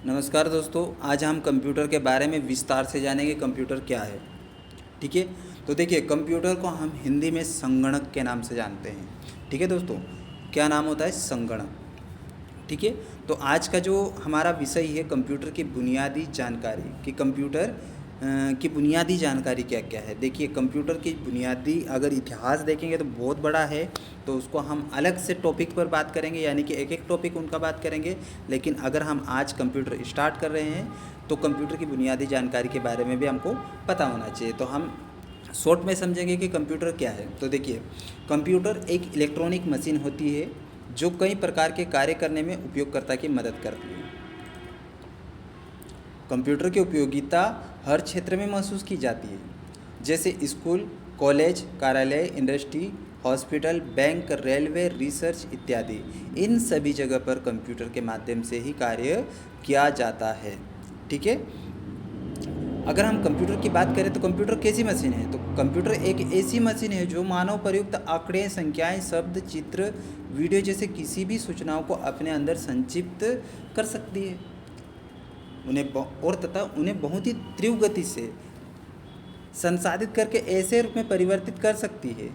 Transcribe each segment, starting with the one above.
नमस्कार दोस्तों, आज हम कंप्यूटर के बारे में विस्तार से जानेंगे कंप्यूटर क्या है। ठीक है, तो देखिए कंप्यूटर को हम हिंदी में संगणक के नाम से जानते हैं। ठीक है दोस्तों, क्या नाम होता है? संगणक। ठीक है, तो आज का जो हमारा विषय है कंप्यूटर की बुनियादी जानकारी कि कंप्यूटर की बुनियादी जानकारी क्या क्या है। देखिए कंप्यूटर की बुनियादी अगर इतिहास देखेंगे तो बहुत बड़ा है, तो उसको हम अलग से टॉपिक पर बात करेंगे, यानी कि एक एक टॉपिक उनका बात करेंगे। लेकिन अगर हम आज कंप्यूटर स्टार्ट कर रहे हैं तो कंप्यूटर की बुनियादी जानकारी के बारे में भी हमको पता होना चाहिए। तो हम शॉर्ट में समझेंगे कि कंप्यूटर क्या है। तो देखिए कंप्यूटर एक इलेक्ट्रॉनिक मशीन होती है जो कई प्रकार के कार्य करने में उपयोगकर्ता की मदद करती है। कंप्यूटर की उपयोगिता हर क्षेत्र में महसूस की जाती है, जैसे स्कूल, कॉलेज, कार्यालय, industry, hospital, bank, railway, research इत्यादि। इन सभी जगह पर कंप्यूटर के माध्यम से ही कार्य किया जाता है। ठीक है, अगर हम कंप्यूटर की बात करें तो कंप्यूटर कैसी मशीन है? तो कंप्यूटर एक ऐसी मशीन है जो मानव प्रयुक्त आंकड़े, संख्याएं, शब्द, चित्र, वीडियो जैसे किसी भी सूचनाओं को अपने अंदर संक्षिप्त कर सकती है उन्हें बहुत ही तीव्र गति से संसाधित करके ऐसे रूप में परिवर्तित कर सकती है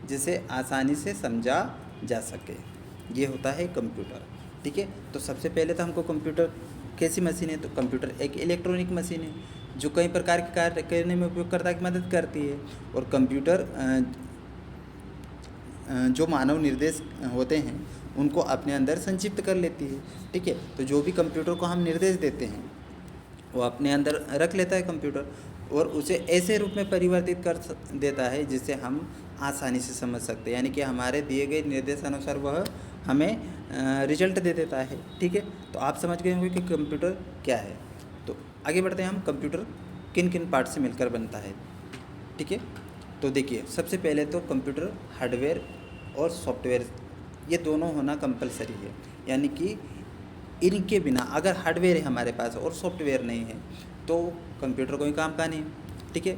जिसे आसानी से समझा जा सके। ये होता है कंप्यूटर। ठीक है, तो सबसे पहले तो हमको कंप्यूटर कैसी मशीन है? तो कंप्यूटर एक इलेक्ट्रॉनिक मशीन है जो कई प्रकार के कार्य करने में उपयोगकर्ता की मदद करती है। और कंप्यूटर जो मानव निर्देश होते हैं उनको अपने अंदर संक्षिप्त कर लेती है। ठीक है, तो जो भी कंप्यूटर को हम निर्देश देते हैं वो अपने अंदर रख लेता है कंप्यूटर, और उसे ऐसे रूप में परिवर्तित कर देता है जिससे हम आसानी से समझ सकते हैं, यानी कि हमारे दिए गए निर्देशानुसार वह हमें रिजल्ट दे देता है। ठीक है, तो आप समझ गए होंगे कि कंप्यूटर क्या है। तो आगे बढ़ते हैं, हम कंप्यूटर किन किन पार्ट से मिलकर बनता है। ठीक है, तो देखिए सबसे पहले तो कंप्यूटर हार्डवेयर और सॉफ्टवेयर ये दोनों होना कंपलसरी है, यानी कि इनके बिना अगर हार्डवेयर है हमारे पास और सॉफ्टवेयर नहीं है तो कंप्यूटर कोई काम का नहीं। ठीक है,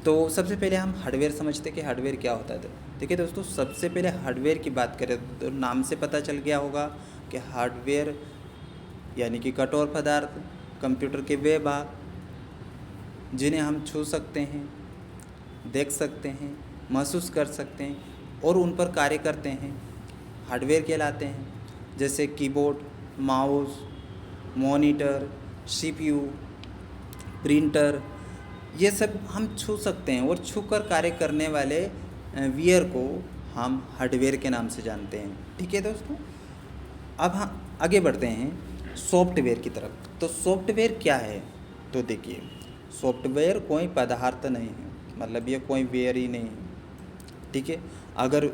तो सबसे पहले हम हार्डवेयर समझते हैं कि हार्डवेयर क्या होता है। ठीक है दोस्तों, सबसे पहले हार्डवेयर की बात करें तो नाम से पता चल गया होगा कि हार्डवेयर यानी कि कठोर पदार्थ, कंप्यूटर के वे भाग जिन्हें हम छू सकते हैं, देख सकते हैं, महसूस कर सकते हैं और उन पर कार्य करते हैं, हार्डवेयर कहलाते हैं। जैसे keyboard, mouse, monitor, CPU, printer, ये सब हम छू सकते हैं और छूकर कार्य करने वाले वियर को हम हार्डवेयर के नाम से जानते हैं। ठीक है दोस्तों, अब हम आगे बढ़ते हैं सॉफ्टवेयर की तरफ। तो सॉफ्टवेयर क्या है? तो देखिए सॉफ्टवेयर कोई पदार्थ नहीं है, मतलब ये कोई वेयर ही नहीं है। ठीक है, अगर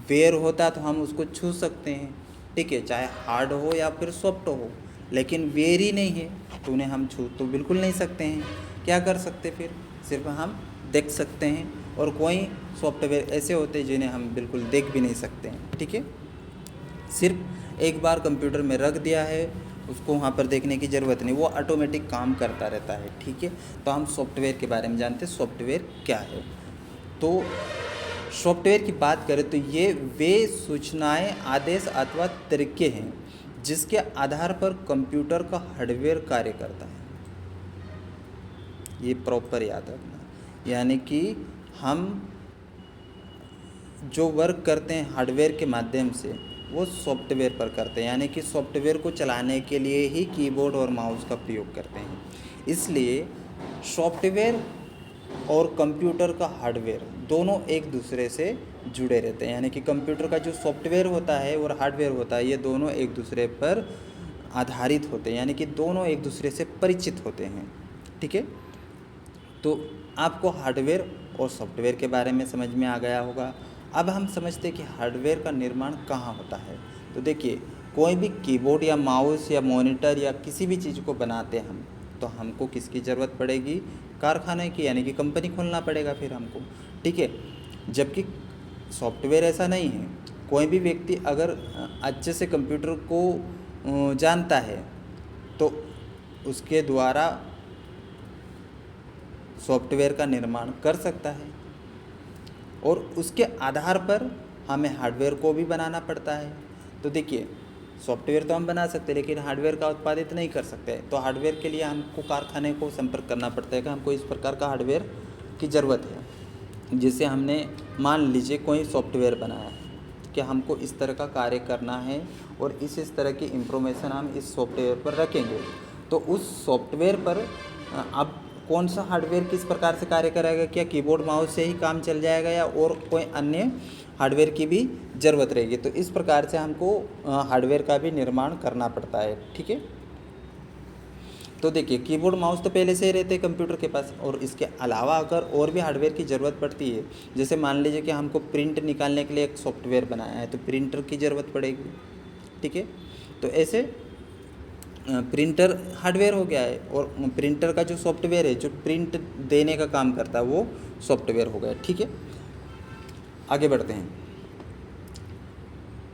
वेयर होता तो हम उसको छू सकते हैं। ठीक है, चाहे हार्ड हो या फिर सॉफ्ट हो, लेकिन वेयर ही नहीं है तो उन्हें हम छू तो बिल्कुल नहीं सकते हैं। क्या कर सकते फिर? सिर्फ हम देख सकते हैं, और कोई सॉफ्टवेयर ऐसे होते हैं जिन्हें हम बिल्कुल देख भी नहीं सकते हैं। ठीक है, सिर्फ एक बार कंप्यूटर में रख दिया है, उसको वहाँ पर देखने की ज़रूरत नहीं, वो ऑटोमेटिक काम करता रहता है। ठीक है, तो हम सॉफ्टवेयर के बारे में जानते हैं सॉफ्टवेयर क्या है। तो सॉफ्टवेयर की बात करें तो ये वे सूचनाएं, आदेश अथवा तरीके हैं जिसके आधार पर कंप्यूटर का हार्डवेयर कार्य करता है। ये प्रॉपर याद रखना, यानी कि हम जो वर्क करते हैं हार्डवेयर के माध्यम से वो सॉफ्टवेयर पर करते हैं, यानी कि सॉफ्टवेयर को चलाने के लिए ही कीबोर्ड और माउस का प्रयोग करते हैं। इसलिए सॉफ्टवेयर और कंप्यूटर का हार्डवेयर दोनों एक दूसरे से जुड़े रहते हैं, यानी कि कंप्यूटर का जो सॉफ्टवेयर होता है और हार्डवेयर होता है ये दोनों एक दूसरे पर आधारित होते हैं, यानी कि दोनों एक दूसरे से परिचित होते हैं। ठीक है, तो आपको हार्डवेयर और सॉफ्टवेयर के बारे में समझ में आ गया होगा। अब हम समझते हैं कि हार्डवेयर का निर्माण कहाँ होता है। तो देखिए कोई भी कीबोर्ड या माउस या मॉनिटर या किसी भी चीज़ को बनाते हैं हम, तो हमको किसकी ज़रूरत पड़ेगी? कारखाने की, यानी कि कंपनी खोलना पड़ेगा फिर हमको। ठीक है, जबकि सॉफ्टवेयर ऐसा नहीं है। कोई भी व्यक्ति अगर अच्छे से कंप्यूटर को जानता है तो उसके द्वारा सॉफ्टवेयर का निर्माण कर सकता है, और उसके आधार पर हमें हार्डवेयर को भी बनाना पड़ता है। तो देखिए सॉफ्टवेयर तो हम बना सकते हैं लेकिन हार्डवेयर का उत्पादित नहीं कर सकते। तो हार्डवेयर के लिए हमको कारखाने को संपर्क करना पड़ता है कि हमको इस प्रकार का हार्डवेयर की ज़रूरत है। जिसे हमने मान लीजिए कोई सॉफ्टवेयर बनाया है कि हमको इस तरह का कार्य करना है और इस तरह की इंफॉर्मेशन हम इस सॉफ्टवेयर पर रखेंगे। तो उस सॉफ्टवेयर पर अब कौन सा हार्डवेयर किस प्रकार से कार्य करेगा, क्या कीबोर्ड माउस से ही काम चल जाएगा या और कोई अन्य हार्डवेयर की भी ज़रूरत रहेगी। तो इस प्रकार से हमको हार्डवेयर का भी निर्माण करना पड़ता है। ठीक है, तो देखिए कीबोर्ड माउस तो पहले से ही रहते हैं कंप्यूटर के पास, और इसके अलावा अगर और भी हार्डवेयर की ज़रूरत पड़ती है, जैसे मान लीजिए कि हमको प्रिंट निकालने के लिए एक सॉफ्टवेयर बनाया है तो प्रिंटर की ज़रूरत पड़ेगी। ठीक है, तो ऐसे प्रिंटर हार्डवेयर हो गया है और प्रिंटर का जो सॉफ्टवेयर है जो प्रिंट देने का काम करता है वो सॉफ्टवेयर हो गया। ठीक है, आगे बढ़ते हैं।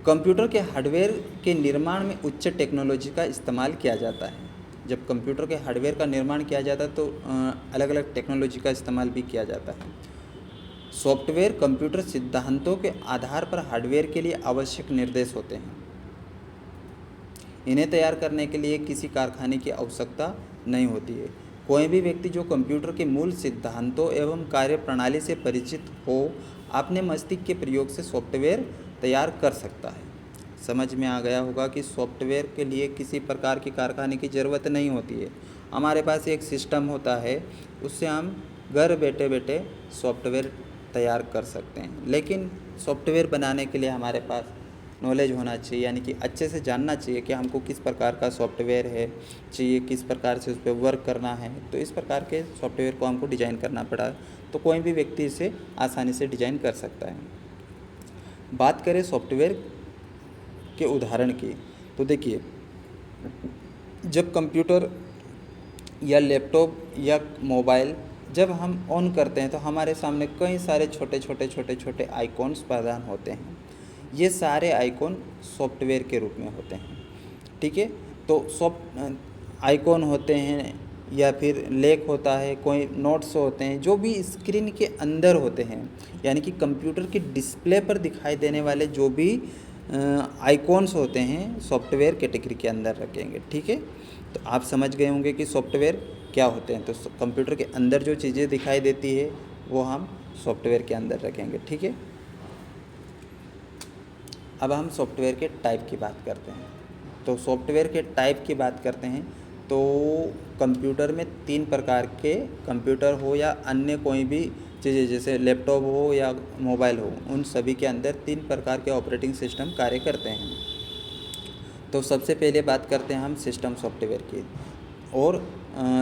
कंप्यूटर के हार्डवेयर के निर्माण में उच्च टेक्नोलॉजी का इस्तेमाल किया जाता है। जब कंप्यूटर के हार्डवेयर का निर्माण किया जाता है तो अलग अलग टेक्नोलॉजी का इस्तेमाल भी किया जाता है। सॉफ्टवेयर कंप्यूटर सिद्धांतों के आधार पर हार्डवेयर के लिए आवश्यक निर्देश होते हैं। इन्हें तैयार करने के लिए किसी कारखाने की आवश्यकता नहीं होती है। कोई भी व्यक्ति जो कंप्यूटर के मूल सिद्धांतों एवं कार्यप्रणाली से परिचित हो अपने मस्तिष्क के प्रयोग से सॉफ्टवेयर तैयार कर सकता है। समझ में आ गया होगा कि सॉफ्टवेयर के लिए किसी प्रकार की कारखाने की ज़रूरत नहीं होती है। हमारे पास एक सिस्टम होता है, उससे हम घर बैठे बैठे सॉफ्टवेयर तैयार कर सकते हैं। लेकिन सॉफ्टवेयर बनाने के लिए हमारे पास नॉलेज होना चाहिए, यानी कि अच्छे से जानना चाहिए कि हमको किस प्रकार का सॉफ्टवेयर है चाहिए, किस प्रकार से उस पर वर्क करना है। तो इस प्रकार के सॉफ्टवेयर को हमको डिज़ाइन करना पड़ा, तो कोई भी व्यक्ति इसे आसानी से डिज़ाइन कर सकता है। बात करें सॉफ्टवेयर के उदाहरण की, तो देखिए जब कंप्यूटर या लैपटॉप या मोबाइल जब हम ऑन करते हैं तो हमारे सामने कई सारे छोटे छोटे आइकॉन्स प्रदान होते हैं। ये सारे आइकॉन सॉफ्टवेयर के रूप में होते हैं। ठीक है, तो आइकॉन होते हैं या फिर लेख होता है, कोई नोट्स होते हैं, जो भी स्क्रीन के अंदर होते हैं, यानी कि कंप्यूटर की डिस्प्ले पर दिखाई देने वाले जो भी आइकॉन्स होते हैं सॉफ्टवेयर कैटेगरी के अंदर रखेंगे। ठीक है, तो आप समझ गए होंगे कि सॉफ्टवेयर क्या होते हैं। तो कंप्यूटर के अंदर जो चीज़ें दिखाई देती है वो हम सॉफ्टवेयर के अंदर रखेंगे। ठीक है, अब हम सॉफ्टवेयर के टाइप की बात करते हैं। तो सॉफ्टवेयर के टाइप की बात करते हैं तो कंप्यूटर में 3 प्रकार के कंप्यूटर हो या अन्य कोई भी चीज़ें जैसे लैपटॉप हो या मोबाइल हो, उन सभी के अंदर 3 प्रकार के ऑपरेटिंग सिस्टम कार्य करते हैं। तो सबसे पहले बात करते हैं हम सिस्टम सॉफ्टवेयर की। और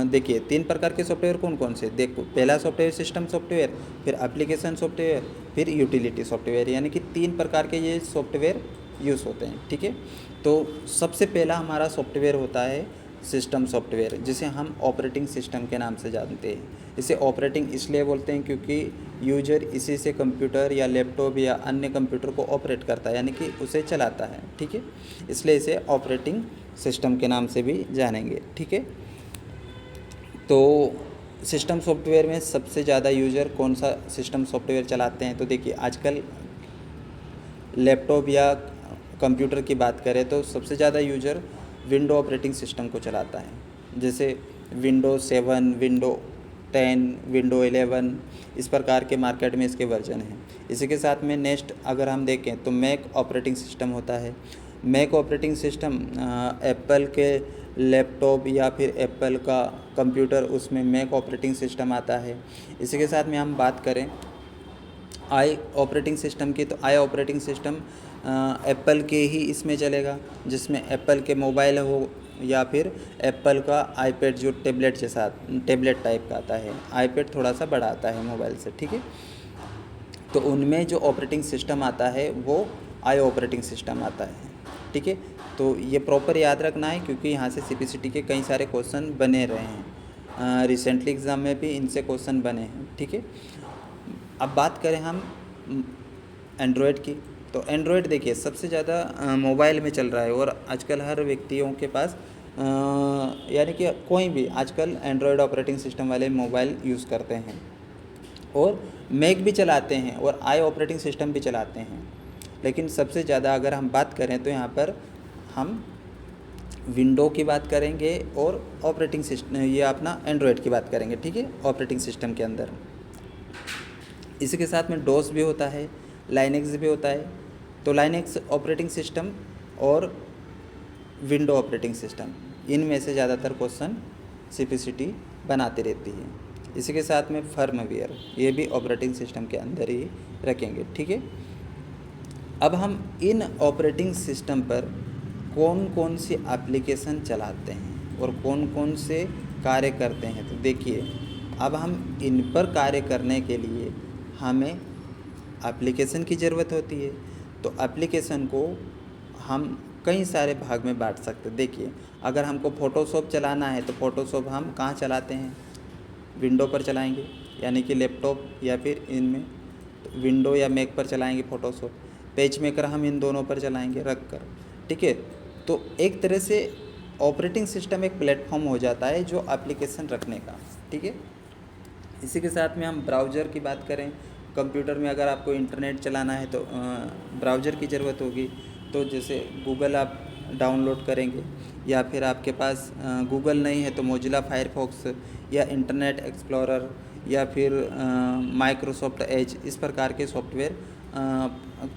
देखिए 3 प्रकार के सॉफ्टवेयर कौन कौन से, देखो पहला सॉफ्टवेयर सिस्टम सॉफ्टवेयर, फिर एप्लीकेशन सॉफ्टवेयर, फिर यूटिलिटी सॉफ्टवेयर, यानी कि 3 प्रकार के ये सॉफ्टवेयर यूज़ होते हैं। ठीक है, तो सबसे पहला हमारा सॉफ्टवेयर होता है सिस्टम सॉफ्टवेयर, जिसे हम ऑपरेटिंग सिस्टम के नाम से जानते हैं। इसे ऑपरेटिंग इसलिए बोलते हैं क्योंकि यूजर इसी से कंप्यूटर या लैपटॉप या अन्य कंप्यूटर को ऑपरेट करता है, यानी कि उसे चलाता है। ठीक है, इसलिए इसे ऑपरेटिंग सिस्टम के नाम से भी जानेंगे। ठीक है, तो सिस्टम सॉफ्टवेयर में सबसे ज़्यादा यूज़र कौन सा सिस्टम सॉफ्टवेयर चलाते हैं, तो देखिए आजकल लैपटॉप या कंप्यूटर की बात करें तो सबसे ज़्यादा यूज़र विंडो ऑपरेटिंग सिस्टम को चलाता है। जैसे विंडो 7, विंडो 10, विंडो 11, इस प्रकार के मार्केट में इसके वर्जन हैं। इसी के साथ में नेक्स्ट अगर हम देखें तो मैक ऑपरेटिंग सिस्टम होता है। मैक ऑपरेटिंग सिस्टम एप्पल के लैपटॉप या फिर एप्पल का कंप्यूटर, उसमें मैक ऑपरेटिंग सिस्टम आता है। इसी के साथ में हम बात करें आई ऑपरेटिंग सिस्टम की, तो आई ऑपरेटिंग सिस्टम एप्पल के ही इसमें चलेगा, जिसमें एप्पल के मोबाइल हो या फिर एप्पल का आईपैड जो टेबलेट जैसा टेबलेट टाइप का आता है। आईपैड थोड़ा सा बड़ा आता है मोबाइल से। ठीक है, तो उनमें जो ऑपरेटिंग सिस्टम आता है वो आई ऑपरेटिंग सिस्टम आता है। ठीक है, तो ये प्रॉपर याद रखना है क्योंकि यहाँ से सीपीसीटी के कई सारे क्वेश्चन बने रहे हैं। रिसेंटली एग्ज़ाम में भी इनसे क्वेश्चन बने हैं। ठीक है, अब बात करें हम एंड्रॉयड की, तो एंड्रॉयड देखिए सबसे ज़्यादा मोबाइल में चल रहा है और आजकल हर व्यक्तियों के पास यानी कि कोई भी आजकल एंड्रॉयड ऑपरेटिंग सिस्टम वाले मोबाइल यूज़ करते हैं और मैक भी चलाते हैं और आई ऑपरेटिंग सिस्टम भी चलाते हैं। लेकिन सबसे ज़्यादा अगर हम बात करें तो यहाँ पर हम विंडो की बात करेंगे और ऑपरेटिंग सिस्टम, ये अपना एंड्रॉयड की बात करेंगे, ठीक है, ऑपरेटिंग सिस्टम के अंदर। इसी के साथ में डोस भी होता है, लाइनेक्स भी होता है। तो लाइनेक्स ऑपरेटिंग सिस्टम और विंडो ऑपरेटिंग सिस्टम, इनमें से ज़्यादातर क्वेश्चन सीपीसीटी बनाती रहती है। इसी के साथ में फर्मवेयर, ये भी ऑपरेटिंग सिस्टम के अंदर ही रखेंगे, ठीक है। अब हम इन ऑपरेटिंग सिस्टम पर कौन कौन सी एप्लीकेशन चलाते हैं और कौन कौन से कार्य करते हैं, तो देखिए, अब हम इन पर कार्य करने के लिए हमें एप्लीकेशन की ज़रूरत होती है। तो एप्लीकेशन को हम कई सारे भाग में बांट सकते हैं। देखिए, अगर हमको फ़ोटोशॉप चलाना है तो फ़ोटोशॉप हम कहाँ चलाते हैं, विंडो पर चलाएंगे, यानी कि लैपटॉप या फिर इनमें, तो विंडो या मैक पर चलाएंगे फ़ोटोशॉप। पेज मेकर हम इन दोनों पर चलाएंगे रख कर, ठीक है। तो एक तरह से ऑपरेटिंग सिस्टम एक प्लेटफॉर्म हो जाता है जो एप्लीकेशन रखने का, ठीक है। इसी के साथ में हम ब्राउज़र की बात करें, कंप्यूटर में अगर आपको इंटरनेट चलाना है तो ब्राउज़र की ज़रूरत होगी। तो जैसे गूगल आप डाउनलोड करेंगे, या फिर आपके पास गूगल नहीं है तो मोजिला फायरफॉक्स या इंटरनेट एक्सप्लोरर या फिर माइक्रोसॉफ्ट एज, इस प्रकार के सॉफ्टवेयर,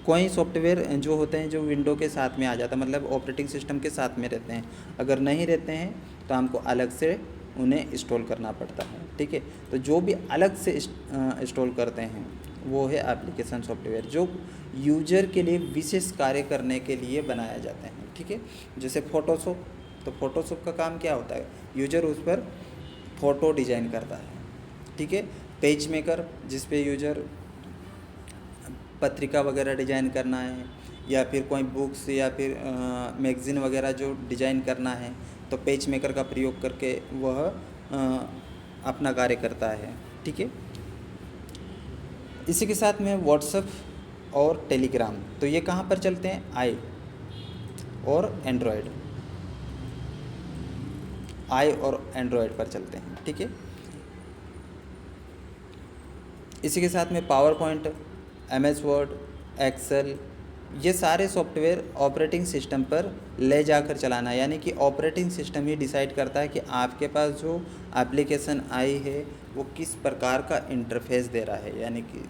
कोई सॉफ्टवेयर जो होते हैं जो विंडो के साथ में आ जाता है, मतलब ऑपरेटिंग सिस्टम के साथ में रहते हैं। अगर नहीं रहते हैं तो हमको अलग से उन्हें इंस्टॉल करना पड़ता है, ठीक है। तो जो भी अलग से इंस्टॉल करते हैं वो है एप्लीकेशन सॉफ्टवेयर, जो यूजर के लिए विशेष कार्य करने के लिए बनाया जाते हैं, ठीक है। जैसे फ़ोटोशॉप, तो फ़ोटोशॉप का काम क्या होता है, यूजर उस पर फ़ोटो डिजाइन करता है, ठीक है। पेज मेकर, जिस पे यूजर पत्रिका वगैरह डिजाइन करना है, या फिर कोई बुक्स या फिर मैगज़ीन वगैरह जो डिजाइन करना है, तो पेज मेकर का प्रयोग करके वह अपना कार्य करता है, ठीक है। इसी के साथ में व्हाट्सएप और टेलीग्राम, तो ये कहाँ पर चलते हैं, आई और एंड्रॉयड पर चलते हैं, ठीक है। इसी के साथ में PowerPoint, MS Word, Excel, ये सारे सॉफ्टवेयर ऑपरेटिंग सिस्टम पर ले जाकर चलाना, यानी कि ऑपरेटिंग सिस्टम ही डिसाइड करता है कि आपके पास जो एप्लीकेशन आई है वो किस प्रकार का इंटरफेस दे रहा है। यानी कि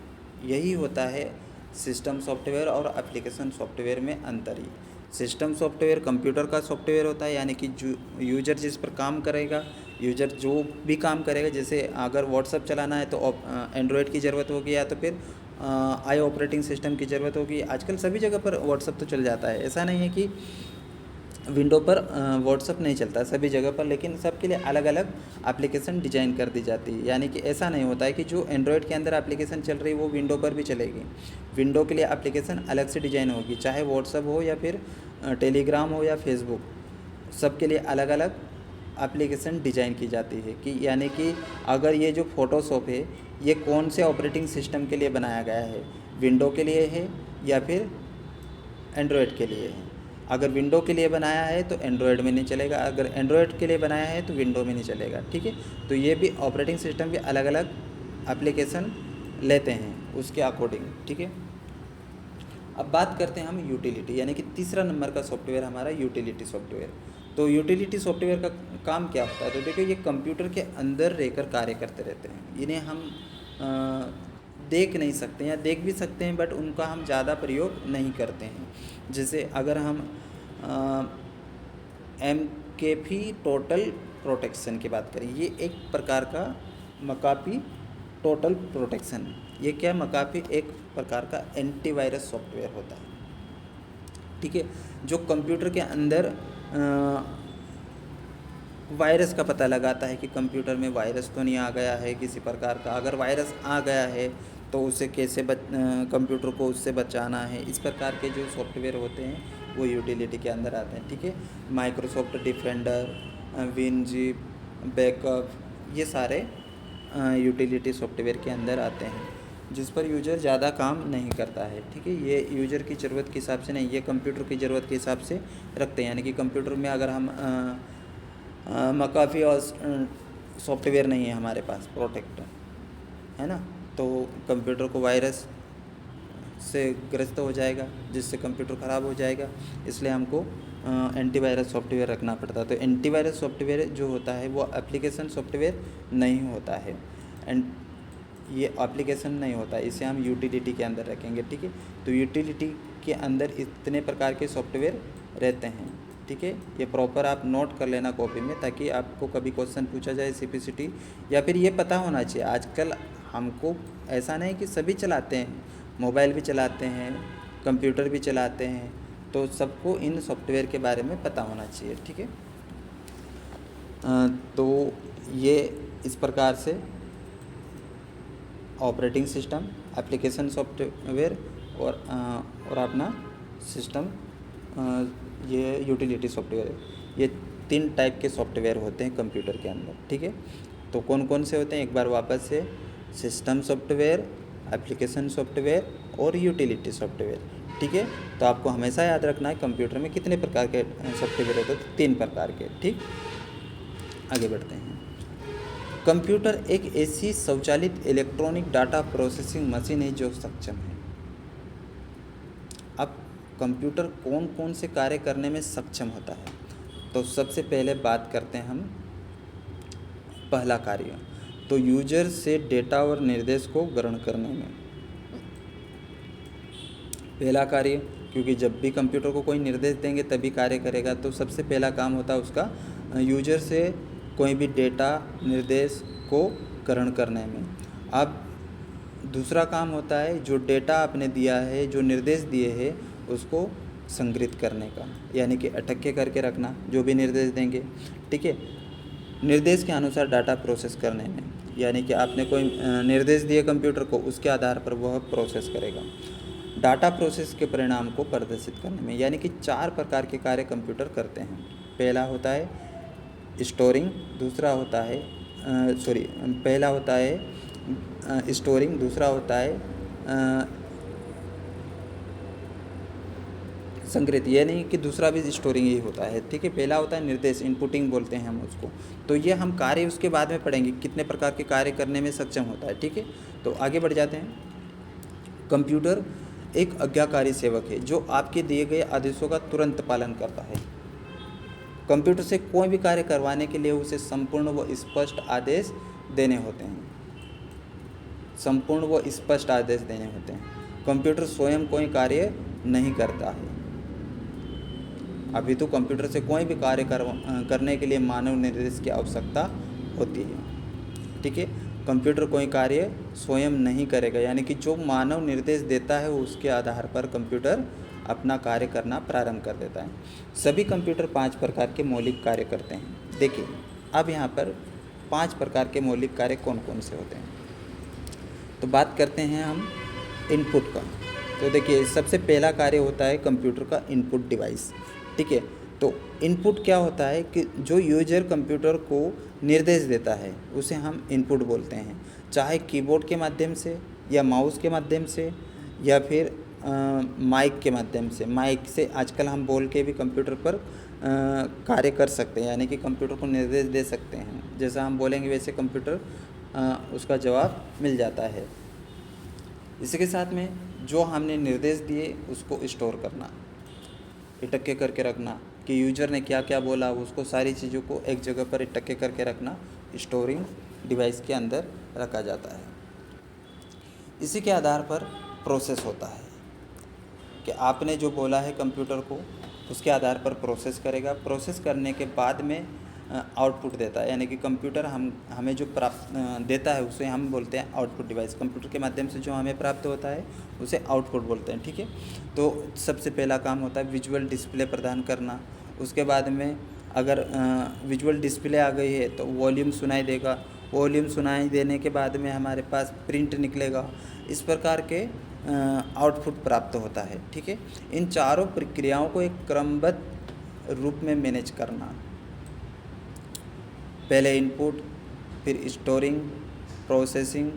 यही होता है सिस्टम सॉफ्टवेयर और एप्लीकेशन सॉफ्टवेयर में अंतर। ही सिस्टम सॉफ्टवेयर कंप्यूटर का सॉफ्टवेयर होता है, यानी कि जो यूजर जिस पर काम करेगा, यूजर जो भी काम करेगा, जैसे अगर व्हाट्सएप चलाना है तो एंड्रॉयड की ज़रूरत होगी, या तो फिर आई ऑपरेटिंग सिस्टम की ज़रूरत होगी। आजकल सभी जगह पर व्हाट्सएप तो चल जाता है, ऐसा नहीं है कि विंडो पर व्हाट्सएप नहीं चलता, सभी जगह पर, लेकिन सबके लिए अलग अलग एप्लीकेशन डिजाइन कर दी जाती है। यानी कि ऐसा नहीं होता है कि जो एंड्रॉयड के अंदर एप्लीकेशन चल रही है वो विंडो पर भी चलेगी। विंडो के लिए एप्लीकेशन अलग से डिजाइन होगी, चाहे व्हाट्सएप हो या फिर टेलीग्राम हो या फेसबुक, सबके लिए अलग अलग एप्लीकेशन डिजाइन की जाती है। कि यानी कि अगर ये जो फ़ोटोशॉप है ये कौन से ऑपरेटिंग सिस्टम के लिए बनाया गया है, विंडो के लिए है या फिर एंड्रॉयड के लिए है। अगर विंडो के लिए बनाया है तो एंड्रॉयड में नहीं चलेगा, अगर एंड्रॉयड के लिए बनाया है तो विंडो में नहीं चलेगा, ठीक है। तो ये भी ऑपरेटिंग सिस्टम भी अलग अलग एप्लीकेशन लेते हैं उसके अकॉर्डिंग, ठीक है। अब बात करते हैं हम यूटिलिटी, यानी कि तीसरा नंबर का सॉफ्टवेयर हमारा यूटिलिटी सॉफ्टवेयर। तो यूटिलिटी सॉफ्टवेयर का काम क्या होता है, तो देखिए, ये कंप्यूटर के अंदर रहकर कार्य करते रहते हैं। इन्हें हम देख नहीं सकते, या देख भी सकते हैं बट उनका हम ज़्यादा प्रयोग नहीं करते हैं। जैसे अगर हम McAfee टोटल प्रोटेक्शन की बात करें, ये एक प्रकार का McAfee टोटल प्रोटेक्शन, ये क्या, McAfee एक प्रकार का एंटीवायरस सॉफ्टवेयर होता है, ठीक है, जो कंप्यूटर के अंदर वायरस का पता लगाता है कि कंप्यूटर में वायरस तो नहीं आ गया है किसी प्रकार का। अगर वायरस आ गया है तो उसे कैसे कंप्यूटर को उससे बचाना है, इस प्रकार के जो सॉफ्टवेयर होते हैं वो यूटिलिटी के अंदर आते हैं, ठीक है। माइक्रोसॉफ्ट डिफेंडर, विनज़िप, बैकअप, ये सारे यूटिलिटी सॉफ्टवेयर के अंदर आते हैं, जिस पर यूजर ज़्यादा काम नहीं करता है, ठीक है। ये यूजर की ज़रूरत के हिसाब से नहीं, ये कंप्यूटर की ज़रूरत के हिसाब से रखते हैं। यानी कि कंप्यूटर में अगर हम McAfee और सॉफ्टवेयर नहीं है हमारे पास प्रोटेक्ट, है ना, तो कंप्यूटर को वायरस से ग्रस्त हो जाएगा, जिससे कंप्यूटर ख़राब हो जाएगा। इसलिए हमको एंटीवायरस सॉफ्टवेयर रखना पड़ता है। तो एंटीवायरस सॉफ्टवेयर जो होता है वो एप्लीकेशन सॉफ्टवेयर नहीं होता है, एंड ये एप्लीकेशन नहीं होता है, इसे हम यूटिलिटी के अंदर रखेंगे, ठीक है। तो यूटिलिटी के अंदर इतने प्रकार के सॉफ्टवेयर रहते हैं, ठीक है। ये प्रॉपर आप नोट कर लेना कॉपी में, ताकि आपको कभी क्वेश्चन पूछा जाए CPCT, या फिर ये पता होना चाहिए। आजकल हमको ऐसा नहीं कि सभी चलाते हैं, मोबाइल भी चलाते हैं, कंप्यूटर भी चलाते हैं, तो सबको इन सॉफ्टवेयर के बारे में पता होना चाहिए, ठीक है। तो ये इस प्रकार से ऑपरेटिंग सिस्टम, एप्लीकेशन सॉफ्टवेयर और अपना सिस्टम, ये यूटिलिटी सॉफ्टवेयर, ये 3 टाइप के सॉफ्टवेयर होते हैं कंप्यूटर के अंदर, ठीक है। तो कौन कौन से होते हैं, एक बार वापस से, सिस्टम सॉफ्टवेयर, एप्लीकेशन सॉफ्टवेयर और यूटिलिटी सॉफ्टवेयर, ठीक है। तो आपको हमेशा याद रखना है कंप्यूटर में कितने प्रकार के सॉफ्टवेयर होते हैं, 3 प्रकार के, ठीक। आगे बढ़ते हैं। कंप्यूटर एक ऐसी स्वचालित इलेक्ट्रॉनिक डाटा प्रोसेसिंग मशीन है जो सक्षम है। अब कंप्यूटर कौन कौन से कार्य करने में सक्षम होता है, तो सबसे पहले बात करते हैं हम पहला कार्य, तो यूजर से डेटा और निर्देश को ग्रहण करने में। पहला कार्य, क्योंकि जब भी कंप्यूटर को कोई निर्देश देंगे तभी कार्य करेगा, तो सबसे पहला काम होता है उसका यूजर से कोई भी डेटा निर्देश को ग्रहण करने में। अब दूसरा काम होता है जो डेटा आपने दिया है, जो निर्देश दिए हैं उसको संग्रहित करने का, यानी कि अटके करके रखना जो भी निर्देश देंगे, ठीक है। निर्देश के अनुसार डाटा प्रोसेस करने में, यानी कि आपने कोई निर्देश दिए कंप्यूटर को, उसके आधार पर वह प्रोसेस करेगा। डाटा प्रोसेस के परिणाम को प्रदर्शित करने में, यानी कि 4 प्रकार के कार्य कंप्यूटर करते हैं। पहला होता है स्टोरिंग, दूसरा होता है पहला होता है स्टोरिंग, दूसरा होता है संग्रहित, ये नहीं कि दूसरा भी स्टोरिंग ही होता है, ठीक है। पहला होता है निर्देश, इनपुटिंग बोलते हैं हम उसको। तो ये हम कार्य उसके बाद में पढ़ेंगे कितने प्रकार के कार्य करने में सक्षम होता है, ठीक है। तो आगे बढ़ जाते हैं। कंप्यूटर एक आज्ञाकारी सेवक है जो आपके दिए गए आदेशों का तुरंत पालन करता है। कंप्यूटर से कोई भी कार्य करवाने के लिए उसे संपूर्ण व स्पष्ट आदेश देने होते हैं, संपूर्ण व स्पष्ट आदेश देने होते हैं। कंप्यूटर स्वयं कोई कार्य नहीं करता है। अभी तो कंप्यूटर से कोई भी कार्य करने के लिए मानव निर्देश की आवश्यकता होती है, ठीक है। कंप्यूटर कोई कार्य स्वयं नहीं करेगा, यानी कि जो मानव निर्देश देता है उसके आधार पर कंप्यूटर अपना कार्य करना प्रारंभ कर देता है। सभी कंप्यूटर 5 प्रकार के मौलिक कार्य करते हैं। देखिए अब यहाँ पर 5 प्रकार के मौलिक कार्य कौन कौन से होते हैं, तो बात करते हैं हम इनपुट का। तो देखिए सबसे पहला कार्य होता है कंप्यूटर का इनपुट डिवाइस, ठीक है। तो इनपुट क्या होता है कि जो यूजर कंप्यूटर को निर्देश देता है उसे हम इनपुट बोलते हैं, चाहे कीबोर्ड के माध्यम से या माउस के माध्यम से या फिर माइक के माध्यम से। माइक से आजकल हम बोल के भी कंप्यूटर पर कार्य कर सकते हैं, यानी कि कंप्यूटर को निर्देश दे सकते हैं। जैसा हम बोलेंगे वैसे कंप्यूटर उसका जवाब मिल जाता है। इसके साथ में जो हमने निर्देश दिए उसको स्टोर करना, इकट्ठे करके रखना कि यूजर ने क्या क्या बोला, उसको सारी चीज़ों को एक जगह पर इकट्ठे करके रखना स्टोरिंग डिवाइस के अंदर रखा जाता है। इसी के आधार पर प्रोसेस होता है कि आपने जो बोला है कंप्यूटर को उसके आधार पर प्रोसेस करेगा। प्रोसेस करने के बाद में आउटपुट देता है, यानी कि कंप्यूटर हमें जो प्राप्त देता है उसे हम बोलते हैं आउटपुट डिवाइस। कंप्यूटर के माध्यम से जो हमें प्राप्त होता है उसे आउटपुट बोलते हैं, ठीक है। तो सबसे पहला काम होता है विजुअल डिस्प्ले प्रदान करना। उसके बाद में अगर विजुअल डिस्प्ले आ गई है तो वॉल्यूम सुनाई देगा, वॉल्यूम सुनाई देने के बाद में हमारे पास प्रिंट निकलेगा। इस प्रकार के आउटपुट प्राप्त होता है, ठीक है। इन चारों प्रक्रियाओं को एक क्रमबद्ध रूप में मैनेज करना, पहले इनपुट, फिर स्टोरिंग, प्रोसेसिंग,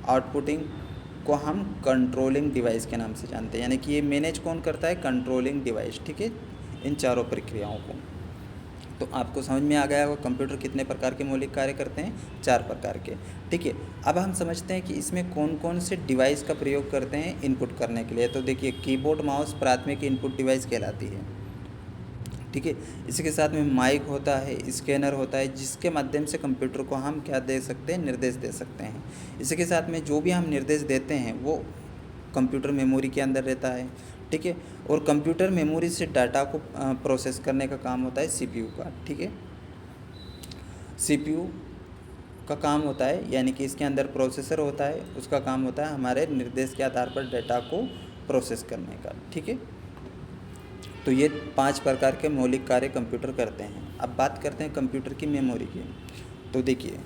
आउटपुटिंग को हम कंट्रोलिंग डिवाइस के नाम से जानते हैं, यानी कि ये मैनेज कौन करता है, कंट्रोलिंग डिवाइस, ठीक है, इन चारों प्रक्रियाओं को। तो आपको समझ में आ गया होगा कंप्यूटर कितने प्रकार के मौलिक कार्य करते हैं, 4 प्रकार के, ठीक है। अब हम समझते हैं कि इसमें कौन कौन से डिवाइस का प्रयोग करते हैं इनपुट करने के लिए। तो देखिए कीबोर्ड माउस प्राथमिक इनपुट डिवाइस कहलाती है, ठीक है। इसी के साथ में माइक होता है, स्कैनर होता है, जिसके माध्यम से कंप्यूटर को हम क्या दे सकते हैं, निर्देश दे सकते हैं। इसी के साथ में जो भी हम निर्देश देते हैं वो कंप्यूटर मेमोरी के अंदर रहता है, ठीक है। और कंप्यूटर मेमोरी से डाटा को प्रोसेस करने का काम होता है सीपीयू का, ठीक है। सीपीयू का काम होता है, यानी कि इसके अंदर प्रोसेसर होता है, उसका काम होता है हमारे निर्देश के आधार पर डाटा को प्रोसेस करने का, ठीक है। तो ये 5 प्रकार के मौलिक कार्य कंप्यूटर करते हैं। अब बात करते हैं कंप्यूटर की मेमोरी की। तो देखिए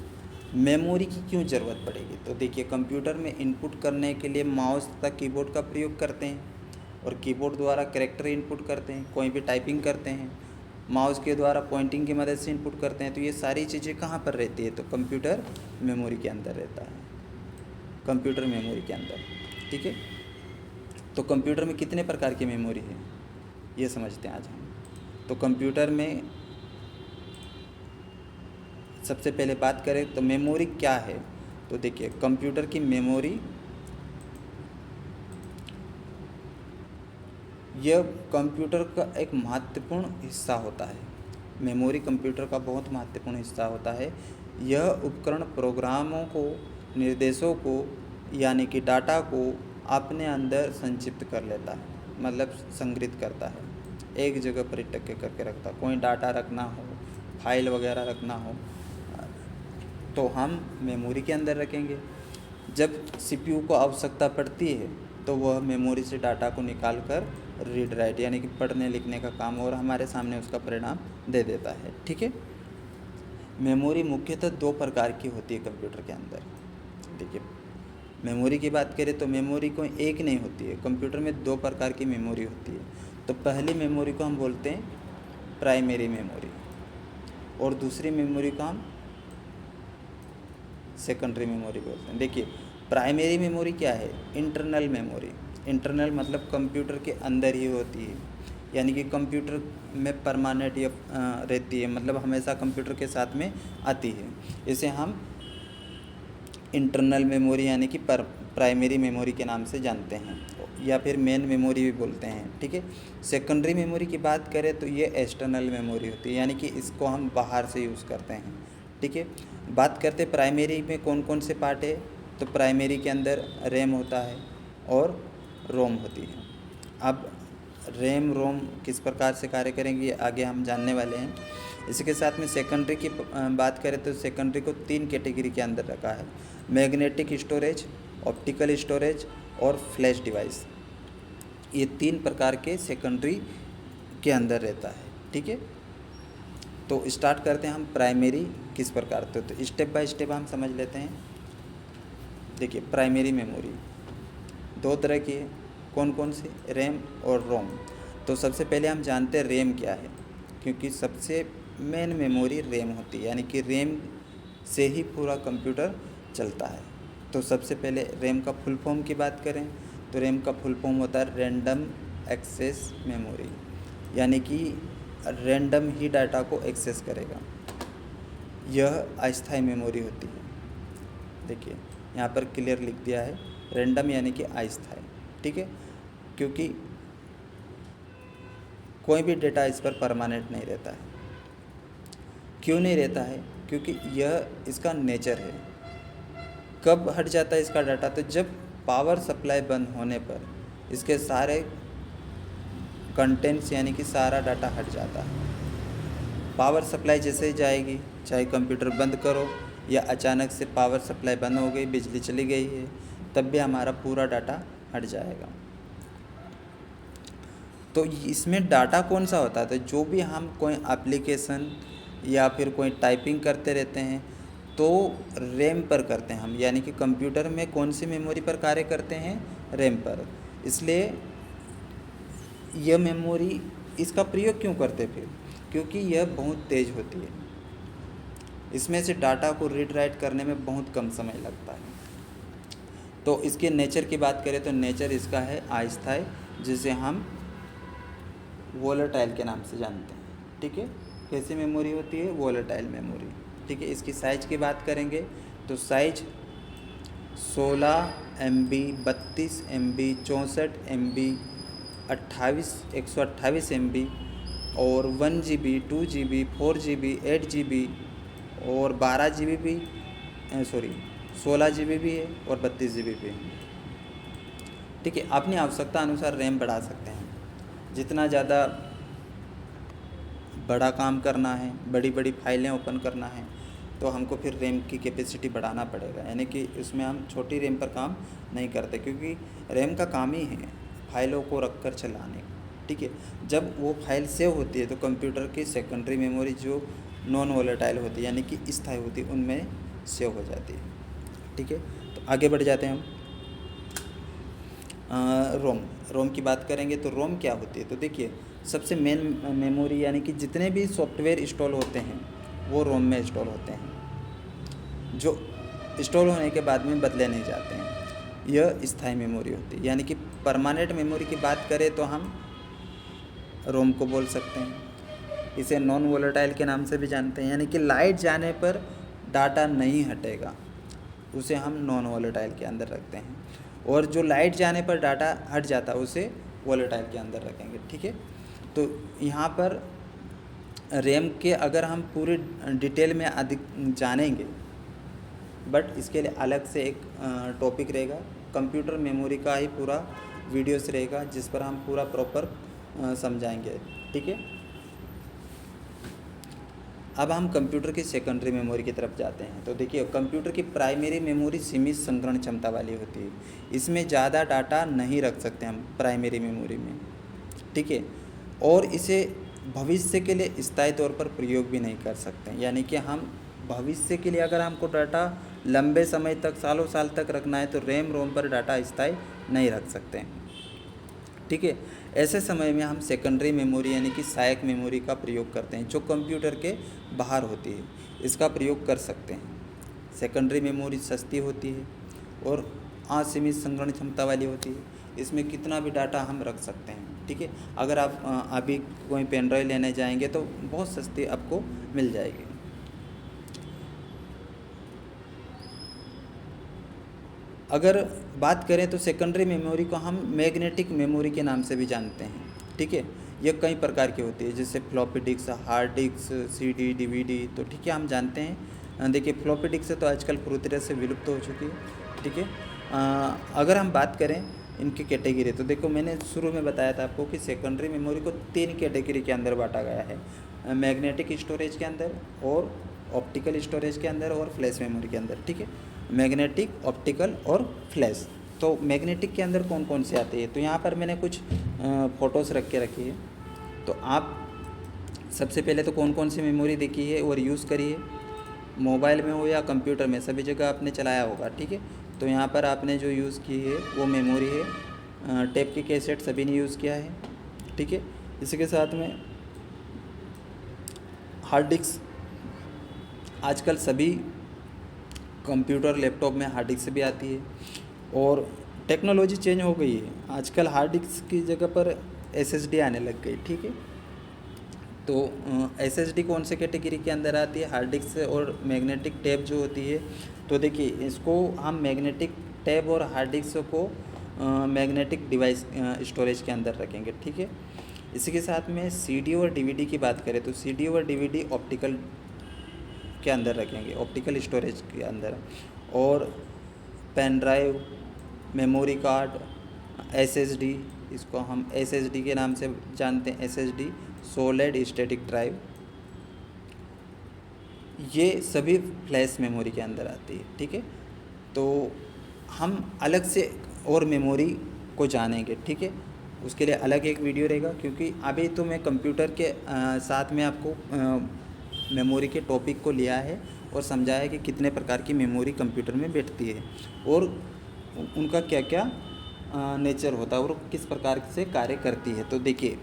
मेमोरी की क्यों ज़रूरत पड़ेगी। तो देखिए कंप्यूटर में इनपुट करने के लिए माउस तथा कीबोर्ड का प्रयोग करते हैं, और कीबोर्ड द्वारा कैरेक्टर इनपुट करते हैं, कोई भी टाइपिंग करते हैं, माउस के द्वारा पॉइंटिंग की मदद से इनपुट करते हैं। तो ये सारी चीज़ें कहाँ पर रहती है, तो कंप्यूटर मेमोरी के अंदर रहता है, कंप्यूटर मेमोरी के अंदर, ठीक है। तो कंप्यूटर में कितने प्रकार की मेमोरी है ये समझते हैं आज हम। तो कंप्यूटर में सबसे पहले बात करें तो मेमोरी क्या है। तो देखिए कंप्यूटर की मेमोरी यह कंप्यूटर का एक महत्वपूर्ण हिस्सा होता है। मेमोरी कंप्यूटर का बहुत महत्वपूर्ण हिस्सा होता है। यह उपकरण प्रोग्रामों को, निर्देशों को, यानी कि डाटा को अपने अंदर संक्षिप्त कर लेता है, मतलब संग्रहित करता है, एक जगह पर इकट्ठे करके रखता है। कोई डाटा रखना हो, फाइल वगैरह रखना हो तो हम मेमोरी के अंदर रखेंगे। जब सीपीयू को आवश्यकता पड़ती है तो वह मेमोरी से डाटा को निकाल कर रीड राइट यानी कि पढ़ने लिखने का काम और हमारे सामने उसका परिणाम दे देता है, ठीक है। मेमोरी मुख्यतः 2 प्रकार की होती है कंप्यूटर के अंदर। देखिए मेमोरी की बात करें तो मेमोरी कोई एक नहीं होती है, कंप्यूटर में 2 प्रकार की मेमोरी होती है। तो पहली मेमोरी को हम बोलते हैं प्राइमरी मेमोरी, और दूसरी मेमोरी को हम सेकेंडरी मेमोरी बोलते हैं। देखिए प्राइमरी मेमोरी क्या है, इंटरनल मेमोरी। इंटरनल मतलब कंप्यूटर के अंदर ही होती है, यानी कि कंप्यूटर में परमानेंट या रहती है, मतलब हमेशा कंप्यूटर के साथ में आती है। इसे हम इंटरनल मेमोरी यानी कि प्राइमरी मेमोरी के नाम से जानते हैं, या फिर मेन मेमोरी भी बोलते हैं, ठीक है। सेकेंडरी मेमोरी की बात करें तो ये एक्सटर्नल मेमोरी होती है, यानी कि इसको हम बाहर से यूज़ करते हैं, ठीक है। बात करते प्राइमरी में कौन कौन से पार्ट है। तो प्राइमरी के अंदर रैम होता है और रोम होती है। अब रैम रोम किस प्रकार से कार्य करेंगे ये आगे हम जानने वाले हैं। इसी के साथ में सेकेंडरी की बात करें तो सेकेंडरी को 3 कैटेगरी के अंदर रखा है, मैग्नेटिक स्टोरेज, ऑप्टिकल स्टोरेज और फ्लैश डिवाइस। ये 3 प्रकार के सेकेंडरी के अंदर रहता है, ठीक है। तो स्टार्ट करते हैं हम प्राइमरी किस प्रकार से, तो स्टेप बाय स्टेप हम समझ लेते हैं। देखिए प्राइमरी मेमोरी 2 तरह की है, कौन कौन सी, रैम और रोम। तो सबसे पहले हम जानते हैं रैम क्या है, क्योंकि सबसे मेन मेमोरी रैम होती है, यानी कि रैम से ही पूरा कंप्यूटर चलता है। तो सबसे पहले रैम का फुल फॉर्म की बात करें तो रैम का फुल फॉर्म होता है रैंडम एक्सेस मेमोरी, यानी कि रैंडम ही डाटा को एक्सेस करेगा। यह अस्थायी मेमोरी होती है। देखिए यहाँ पर क्लियर लिख दिया है, रैंडम यानी कि अस्थायी, ठीक है, क्योंकि कोई भी डेटा इस पर परमानेंट नहीं रहता है। क्यों नहीं रहता है, क्योंकि यह इसका नेचर है। कब हट जाता है इसका डाटा, तो जब पावर सप्लाई बंद होने पर इसके सारे कंटेंट्स यानी कि सारा डाटा हट जाता है। पावर सप्लाई जैसे ही जाएगी, चाहे कंप्यूटर बंद करो या अचानक से पावर सप्लाई बंद हो गई, बिजली चली गई है, तब भी हमारा पूरा डाटा हट जाएगा। तो इसमें डाटा कौन सा होता है, तो जो भी हम कोई एप्लीकेशन या फिर कोई टाइपिंग करते रहते हैं तो रैम पर करते हैं हम, यानी कि कंप्यूटर में कौन सी मेमोरी पर कार्य करते हैं, रैम पर। इसलिए यह मेमोरी इसका प्रयोग क्यों करते फिर, क्योंकि यह बहुत तेज़ होती है। इसमें से डाटा को रीड राइट करने में बहुत कम समय लगता है। तो इसके नेचर की बात करें तो नेचर इसका है अस्थायी, जिसे हम वोलेटाइल के नाम से जानते हैं, ठीक है। कैसी मेमोरी होती है, वोलेटाइल मेमोरी, ठीक है। इसकी साइज़ की बात करेंगे तो size 16 MB, 32 MB, 64 MB, 128 MB और 1 GB, 2 GB, 4 GB, 8 GB और 12 GB भी, 16 GB भी है और 32 GB भी है। ठीक है, अपनी आवश्यकता अनुसार रैम बढ़ा सकते हैं। जितना ज़्यादा बड़ा काम करना है, बड़ी बड़ी फाइलें ओपन करना है, तो हमको फिर रैम की कैपेसिटी बढ़ाना पड़ेगा, यानी कि उसमें हम छोटी रैम पर काम नहीं करते, क्योंकि रैम का काम ही है फाइलों को रख कर चलाने का। ठीक है, जब वो फाइल सेव होती है तो कंप्यूटर की सेकेंडरी मेमोरी जो नॉन वोलेटाइल होती है, यानी कि स्थायी होती है, उनमें सेव हो जाती है। ठीक है, तो आगे बढ़ जाते हैं हम। रोम की बात करेंगे तो रोम क्या होती है, तो देखिए सबसे मेन मेमोरी, यानी कि जितने भी सॉफ्टवेयर इंस्टॉल होते हैं वो रोम में इंस्टॉल होते हैं, जो इंस्टॉल होने के बाद में बदले नहीं जाते हैं। यह स्थायी मेमोरी होती है, यानी कि परमानेंट मेमोरी की बात करें तो हम रोम को बोल सकते हैं। इसे नॉन वोलेटाइल के नाम से भी जानते हैं, यानी कि लाइट जाने पर डाटा नहीं हटेगा, उसे हम नॉन वोलेटाइल के अंदर रखते हैं। और जो लाइट जाने पर डाटा हट जाता है उसे वोलेटाइल के अंदर रखेंगे। ठीक है, तो यहाँ पर रैम के अगर हम पूरी डिटेल में अधिक जानेंगे, बट इसके लिए अलग से एक टॉपिक रहेगा, कंप्यूटर मेमोरी का ही पूरा वीडियोस रहेगा जिस पर हम पूरा प्रॉपर समझाएंगे। ठीक है, अब हम कंप्यूटर की सेकेंडरी मेमोरी की तरफ जाते हैं। तो देखिए कंप्यूटर की प्राइमरी मेमोरी सीमित संग्रहण क्षमता वाली होती है, इसमें ज़्यादा डाटा नहीं रख सकते हम प्राइमरी मेमोरी में। ठीक है, और इसे भविष्य के लिए स्थायी तौर पर प्रयोग भी नहीं कर सकते, यानी कि हम भविष्य के लिए अगर हमको डाटा लंबे समय तक, सालों साल तक रखना है तो रैम रोम पर डाटा स्थायी नहीं रख सकते हैं। ठीक है, ऐसे समय में हम सेकेंडरी मेमोरी यानी कि सहायक मेमोरी का प्रयोग करते हैं, जो कंप्यूटर के बाहर होती है, इसका प्रयोग कर सकते हैं। सेकेंडरी मेमोरी सस्ती होती है और असीमित संग्रहण क्षमता वाली होती है, इसमें कितना भी डाटा हम रख सकते हैं। ठीक है, अगर आप अभी कोई पेन ड्राइव लेने जाएंगे तो बहुत सस्ती आपको मिल जाएगी। अगर बात करें तो सेकेंडरी मेमोरी को हम मैग्नेटिक मेमोरी के नाम से भी जानते हैं। ठीक है, यह कई प्रकार की होती है, जैसे floppy disk, hard disk, CD, DVD. तो ठीक है, हम जानते हैं। देखिए फ्लॉपी डिस्क तो आजकल पूरी तरह से विलुप्त हो चुकी है। ठीक है, अगर हम बात करें इनकी कैटेगरी, तो देखो मैंने शुरू में बताया था आपको कि सेकेंडरी मेमोरी को 3 कैटेगरी के अंदर बांटा गया है, मैग्नेटिक स्टोरेज के अंदर और ऑप्टिकल स्टोरेज के अंदर और फ्लैश मेमोरी के अंदर। ठीक है, मैग्नेटिक, ऑप्टिकल और फ्लैश। तो मैग्नेटिक के अंदर कौन कौन से आते हैं, तो यहाँ पर मैंने कुछ फ़ोटोज़ रख के रखी है। तो आप सबसे पहले तो कौन कौन सी मेमोरी देखी है और यूज़ करिए, मोबाइल में हो या कंप्यूटर में, सभी जगह आपने चलाया होगा। ठीक है, तो यहाँ पर आपने जो यूज़ की है वो मेमोरी है, टेप की कैसेट सभी ने यूज़ किया है। ठीक है, इसी के साथ में हार्ड डिस्क, आजकल सभी कंप्यूटर लैपटॉप में हार्ड डिस्क भी आती है और टेक्नोलॉजी चेंज हो गई है, आजकल हार्ड डिस्क की जगह पर एसएसडी आने लग गई। ठीक है, तो एसएसडी कौन से कैटेगरी के अंदर आती है, हार्ड डिस्क और मैग्नेटिक टेप जो होती है। तो देखिए इसको हम मैग्नेटिक टेप और हार्ड डिस्क को मैग्नेटिक डिवाइस स्टोरेज के अंदर रखेंगे। ठीक है, इसी के साथ में सीडी और डीवीडी की बात करें तो सीडी और डीवीडी ऑप्टिकल के अंदर रखेंगे, ऑप्टिकल स्टोरेज के अंदर। और pen drive, memory card, SSD, इसको हम एसएसडी के नाम से जानते हैं, एसएसडी सॉलिड स्टैटिक ड्राइव, ये सभी फ्लैश मेमोरी के अंदर आती है। ठीक है, तो हम अलग से और मेमोरी को जानेंगे। ठीक है, उसके लिए अलग एक वीडियो रहेगा, क्योंकि अभी तो मैं कंप्यूटर के साथ में आपको मेमोरी के टॉपिक को लिया है और समझाया है कि कितने प्रकार की मेमोरी कंप्यूटर में बैठती है और उनका क्या क्या नेचर होता है और किस प्रकार से कार्य करती है। तो देखिए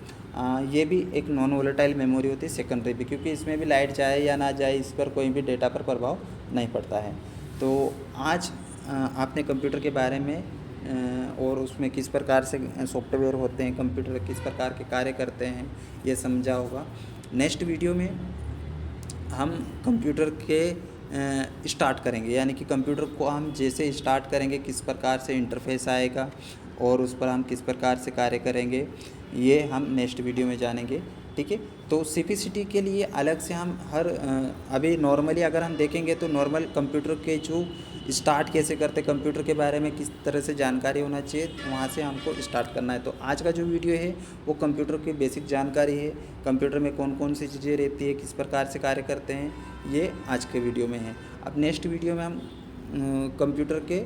ये भी एक नॉन वोलेटाइल मेमोरी होती है सेकेंडरी भी, क्योंकि इसमें भी लाइट जाए या ना जाए इस पर कोई भी डेटा पर प्रभाव नहीं पड़ता है। तो आज आपने कंप्यूटर के बारे में और उसमें किस प्रकार से सॉफ्टवेयर होते हैं, कंप्यूटर किस प्रकार के कार्य करते हैं, ये समझा होगा। नेक्स्ट वीडियो में हम कंप्यूटर के स्टार्ट करेंगे, यानी कि कंप्यूटर को हम जैसे स्टार्ट करेंगे किस प्रकार से इंटरफेस आएगा और उस पर हम किस प्रकार से कार्य करेंगे, ये हम नेक्स्ट वीडियो में जानेंगे। ठीक है। तो CPCT के लिए अलग से हम अभी नॉर्मली अगर हम देखेंगे तो नॉर्मल कंप्यूटर के जो स्टार्ट कैसे करते कंप्यूटर के बारे में किस तरह से जानकारी होना चाहिए, वहाँ से हमको स्टार्ट करना है। तो आज का जो वीडियो है वो कंप्यूटर की बेसिक जानकारी है, कंप्यूटर में कौन कौन सी चीज़ें रहती है, किस प्रकार से कार्य करते हैं, ये आज के वीडियो में है। अब नेक्स्ट वीडियो में हम कंप्यूटर के